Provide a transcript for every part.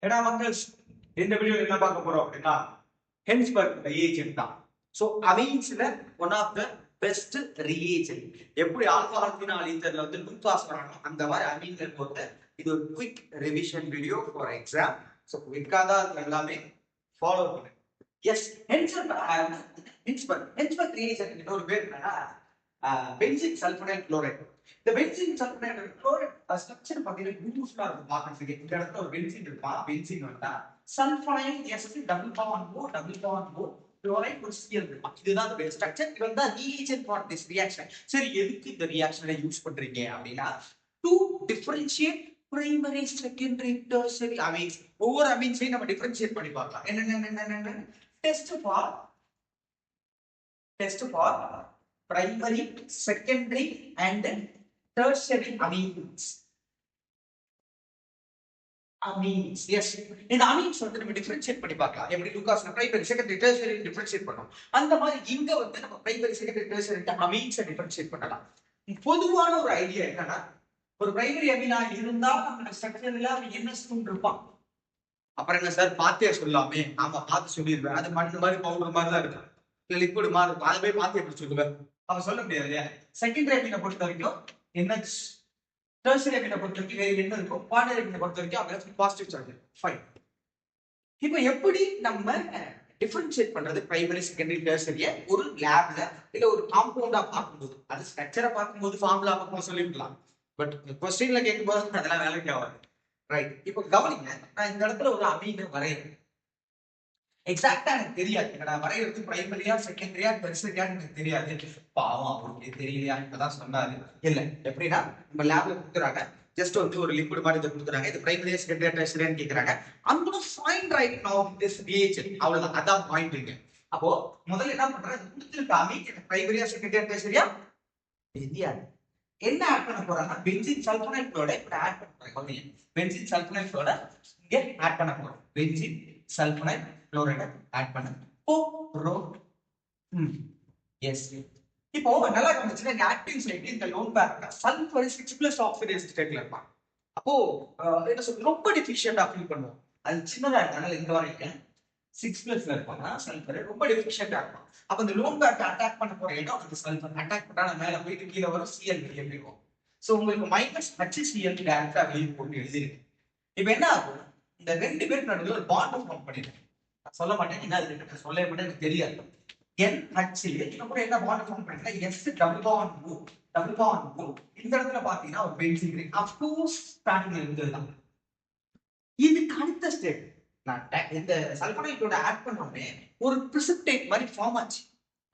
ஏன்னா மக்கள் இந்த வீடியோ என்ன பார்க்க போறோம் அப்படின்னா ஹென்ஸ்பர்க் ரியேஜென்ட் தான். ஸோ அமீன்ஸ்ல one of the best reagent. எப்படி ஆல்கஹால் ஈத்தர்ல வந்து குளுக்கோஸ் வரணும் அந்த மாதிரி அமீன்ல போட்டு இது ஒரு quick revision video for exam. So குவிக்காக தான் அது எல்லாமே ஃபாலோ பண்ணுங்க. எஸ் ஹென்ஸ்பர்க் ரியேஜென்ட் இன்னொரு பேர் என்னன்னா பென்சின் சல்பனைல் குளோரைட். இந்த பென்சின் சல்பனைல் குளோரைட் ஸ்ட்ரக்சர் பார்த்தீங்கன்னா யூஸ்ஃபுல்லா இருக்கும் பார்க்கறதுக்கு. இந்த இடத்துல ஒரு பென்சின் இருப்பா, பென்சின் வந்தா sulphonyl S double bond O chloride ஒரு சிஎல் இருக்கும். இதுதான் அந்த ஸ்ட்ரக்சர். இது வந்து ரீஜன் ஃபார் திஸ் ரியாக்ஷன். சரி, எதுக்கு இந்த ரியாக்ஷனை யூஸ் பண்றீங்க அப்படின்னா to differentiate primary secondary tertiary amines. ஒவ்வொரு அமீன்ஸையும் நம்ம டிஃபரன்ஷியேட் பண்ணி பார்க்கலாம். என்னென்ன test for primary, secondary and tertiary amines. Yes. இந்த amines வந்து நம்ம டிஃபரன்ஷியேட் பண்ணி பார்க்கலாம். எப்படி glucose primary secondary tertiary differentiate பண்ணோம். அந்த மாதிரி இங்க வந்து நம்ம primary secondary tertiary amines differentiate பண்ணலாம். பொதுவான ஒரு ஐடியா என்னன்னா ஒரு பிரைமரி அமீனா இருந்தா நம்ம ஸ்ட்ரக்சர்ல அவன் என்ன ஸ்டூன் இருப்பான். அப்புறம் என்ன சார் பார்த்தே சொல்லாமே. ஆமா பார்த்து சொல்லிடுவேன். அது மண்ணு மாதிரி பவுடர் மாதிரி தான் இருக்கும். லிக்விட் மாதிரி இருக்கும். அதை போய் பார்த்து எப்படி சொல்லுவேன்? அவன் சொல்ல முடியாது இல்லையா? செகண்டரி அமீனை பொறுத்த வரைக்கும் NH, டெர்ஷரி அமீனை பொறுத்த வரைக்கும் வேற என்ன இருக்கும்? குவாட்டரி அமீனை பொறுத்த வரைக்கும் அவங்க பாசிட்டிவ் சார்ஜ். ஃபைன். இப்போ எப்படி நம்ம டிஃபரன்ஷியேட் பண்றது பிரைமரி செகண்டரி டெர்ஷரிய ஒரு லேப்ல இல்ல ஒரு காம்பவுண்டா பார்க்கும்போது? அது ஸ்ட்ரக்சரை பார்க்கும்போது ஃபார்முலா பார்க்கும்போது சொல்லிடலாம். பட் கொஸ்டின்ல கேட்கும்போது அதெல்லாம் வேலைக்கு ஆகாது. ரைட். இப்போ கவனிங்க, நான் இந்த இடத்துல ஒரு அமீனை வரையறேன். எக்ஸாக்டா எனக்கு தெரியாது. என்னடா வரையறது பிரைமரியா செகண்டரியா டெர்ஷரியா எனக்கு தெரியாது. பாவம் அவருக்கு தெரியலையா இப்பதான் சொன்னாரு. இல்ல எப்படின்னா நம்ம லேப்ல கொடுக்குறாங்க, ஜஸ்ட் வந்து ஒரு லிக்விட் மாதிரி கொடுக்குறாங்க. இது பிரைமரியா செகண்டரியா டெர்ஷரியான்னு கேட்கறாங்க. அங்க find right now this reaction. அவ்வளவுதான், அதான் பாயிண்ட் இங்க. அப்போ முதல்ல என்ன பண்றேன், கொடுத்துருக்க அமீன் பிரைமரியா செகண்டரியா டெர்ஷரியா தெரியாது. என்ன ஆட் பண்ண போறாங்கன்னா பென்சின் சல்பனைல் குளோரைட் ஆட் பண்ண போறேன். பென்சின் சல்பனைல் குளோரைட் இங்க ஆட் பண்ண போறோம். பென்சின் சல்பனைல் குளோரைட் ஆட் பண்ண போறோம். எஸ். இப்போ நல்லா கவனிச்சுங்க, இந்த ஆக்டிவ் சைடு இந்த லோன் பேக்ல சல்பர் 6+ ஆக்சிடைஸ் ஸ்டேட்ல இருப்பான். அப்போ என்ன சொல்றது, ரொம்ப டிஃபிஷியன்ட்டா ஃபீல் பண்ணுவோம். அது சின்னதா இருக்கனால இந்த வரைக்கும் 6+ இருப்பாங்க. சல்பர் ரொம்ப டிஃபிஷியன்ட்டா இருக்கும். அப்ப இந்த லோன் பேக் அட்டாக் பண்ண போற இடம் அந்த சல்பர் அட்டாக் பண்ணா மேல போயிட்டு கீழே வரும், சிஎல் வெளியே போயிடும். சோ உங்களுக்கு -HCl டைரக்டா வெளியே போட்டு எழுதிருக்கு. இப்போ என்ன ஆகும், இந்த ரெண்டு பேருக்கு நடுவுல ஒரு பாண்ட் ஃபார்ம் பண்ணிடுறேன். சொல்ல மாட்டேன் என்ன அது, சொல்ல மாட்டேன், எனக்கு தெரியாது. NH கூட என்ன பாண்ட் ஃபார்ம் பண்ணிட்டா S டபுள் பாண்ட் O. இந்த இடத்துல பாத்தீங்கன்னா ஒரு பென்சின் ரிங். ஆஃப் கோர்ஸ் ஸ்டார்டிங்ல இருந்ததுதான். இதுக்கு அடுத்த ஸ்டெப் நான் இந்த சல்பனைட்டோட ஆட் பண்ணோமே ஒரு பிரிசிபிடேட் மாதிரி ஃபார்ம் ஆச்சு.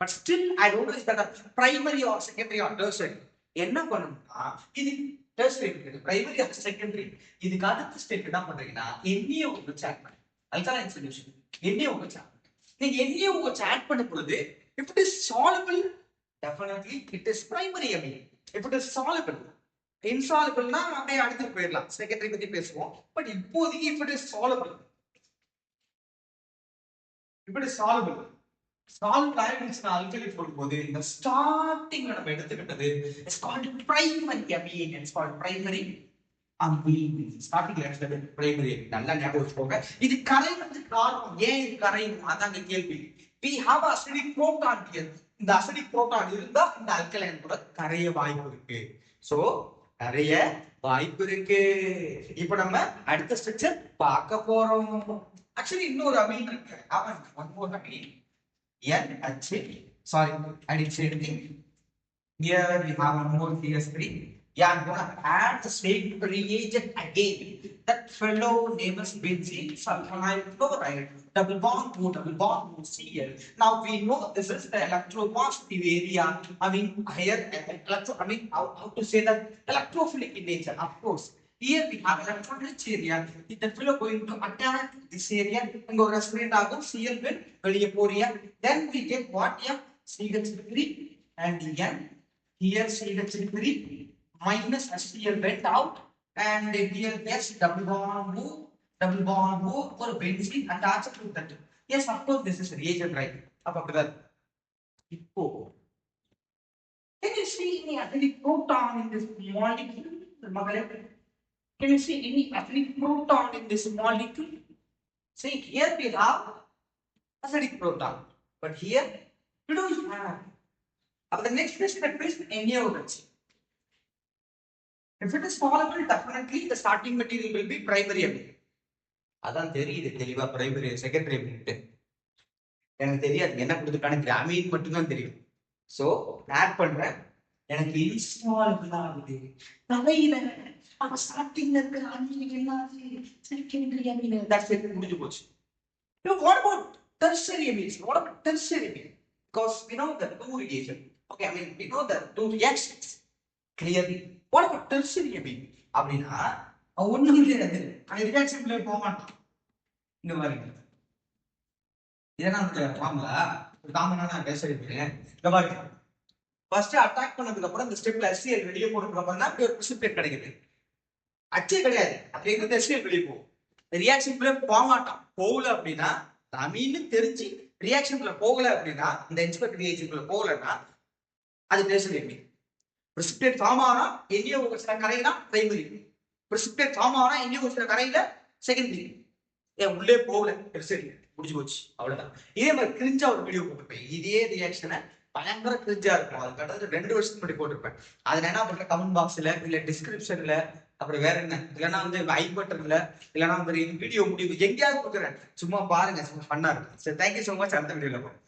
But still I don't know is that primary or secondary or tertiary. என்ன பண்ணணும்னா இது டெர்ஷரி இருக்குது, பிரைமரி ஆர் செகண்டரி. இதுக்கு அடுத்த ஸ்டெப் என்ன பண்றீங்கன்னா NaOH ஆட் பண்ணுங்க. Alkaline solution NaOH add. நீங்க NaOH ஆட் பண்ணும் பொழுது if it is soluble definitely it is primary amine. if it is soluble, இன்சாலபிள்னா அப்படியே அடுத்து போயிடலாம், செகண்டரி பத்தி பேசுவோம். பட் இப்போதைக்கு if it is soluble solve ஆயிடுச்சுன்னா அல்கலி போடும்போது இந்த ஸ்டார்டிங்ல நம்ம எடுத்துக்கிட்டது it's called primary amine. It's called primary amine. ஸ்டார்டிங்ல எடுத்தது பிரைமரி அமீன். நல்லா ஞாபகம் வச்சுக்கோங்க. இது கரையிறது காரணம், ஏன் இது கரையும் அதாங்க கேள்வி. we have acidic proton here. இந்த அசிடிக் புரோட்டான் இருந்தா இந்த அல்கலைன் கூட கரைய வாய்ப்பு இருக்கு. சோ கரைய வாய்ப்பு இருக்கு. இப்போ நம்ம அடுத்த ஸ்ட்ரக்சர் பார்க்க போறோம். ஆக்சுவலி இன்னொரு அமீன் இருக்கு. அவன் one more amine NH. Sorry, I didn't say anything. Here we have one more CH3. Yeah, I'm gonna add the same reagent again. That fellow name is benzene sulfonyl chloride. Double bond O Cl. Now we know this is the electropositive area. I mean, here how to say that electrophilic in nature, of course. Here we have electron-rich area. If the fellow going to attack this area, and go respirate agum, Cl will வெளிய போறியா. Then we get what? Yeah, CH3 and N. Here CH3 minus HCl went out, and here yes double bond O for benzene attached to that. Yes, of course this is reagent, right? அப்படிதான். இப்போ can you see any acidic proton in this molecule? மகளே Can you see any acidic proton in this molecule? See, here we have acidic proton, but here we don't have. But the next step is NaOH. If it is soluble, definitely the starting material will be primary amine. அதான் தெரியுது தெளிவா primary secondary அப்படின்ட்டு. எனக்கு தெரியாது என்ன கொடுத்துருக்கான கிராமீன் மட்டும்தான் தெரியும். So add பண்றேன். எனக்கு இன்ஸ்டால் ஆகுது தலையில ஸ்டார்டிங்ல இருக்கிற அமீன் என்னாது செகண்டரி அமீன் தட்ஸ் இட் முடிஞ்சு போச்சு. What about tertiary amines? What about tertiary amine? Because we know the two reagents. Okay, I mean we know the two reactions clearly. What about tertiary amine? அப்படின்னா ஒண்ணும் கிடையாது. அந்த ரியாக்ஷன்ல போக மாட்டோம். இங்க பாருங்க. இதெல்லாம் அந்த ஃபார்முலா காமனான tertiary amine. இங்க பாருங்க. ஃபர்ஸ்ட் அட்டாக் பண்ணதுக்கு அப்புறம் இந்த ஸ்டெப்ல HCl வெளியே போடுறதுக்கு அப்புறம் தான் ஒரு precipitate கிடைக்குது. அச்சே கிடையாது. அப்படி இருந்து HCl வெளியே போகும். ரியாக்ஷனுக்குள்ள போக மாட்டோம். போகல அப்படின்னா அமீன்னு தெரிஞ்சு ரியாக்ஷனுக்குள்ள போகல அப்படின்னா இந்த எக்ஸ்பெக்ட் ரியாக்ஷனுக்குள்ள போகலன்னா அது டெர்ஷியரி அமீன். precipitate ஃபார்ம் ஆனா NaOH சில கரையில பிரைமரி. precipitate ஃபார்ம் ஆனா NaOH சில கரையில செகண்டரி. உள்ளே போகல டெர்ஷியரி முடிஞ்சு போச்சு அவ்வளவுதான். இதே மாதிரி கிரிஞ்சா ஒரு வீடியோ போட்டிருப்பேன். இதே ரியாக்ஷனை பயங்கர கிரிஞ்சா இருக்கும். அது கிட்டத்தட்ட 2 வருஷத்துக்கு முன்னாடி போட்டிருப்பேன். அதை நான் என்ன பண்றேன் கமெண்ட் பாக்ஸ்ல இல்ல டிஸ்கிரிப்ஷன்ல அப்புறம் வேற என்ன இல்லைன்னா வந்து ஐ பட்டன்ல இல்லைன்னா வந்து வீடியோ முடிவு எங்கேயாவது கொடுக்குறேன். சும்மா பாருங்க சும்மா பண்ணா இருக்கும். சரி தேங்க்யூ ஸோ மச். அடுத்த வீடியோல போறோம்.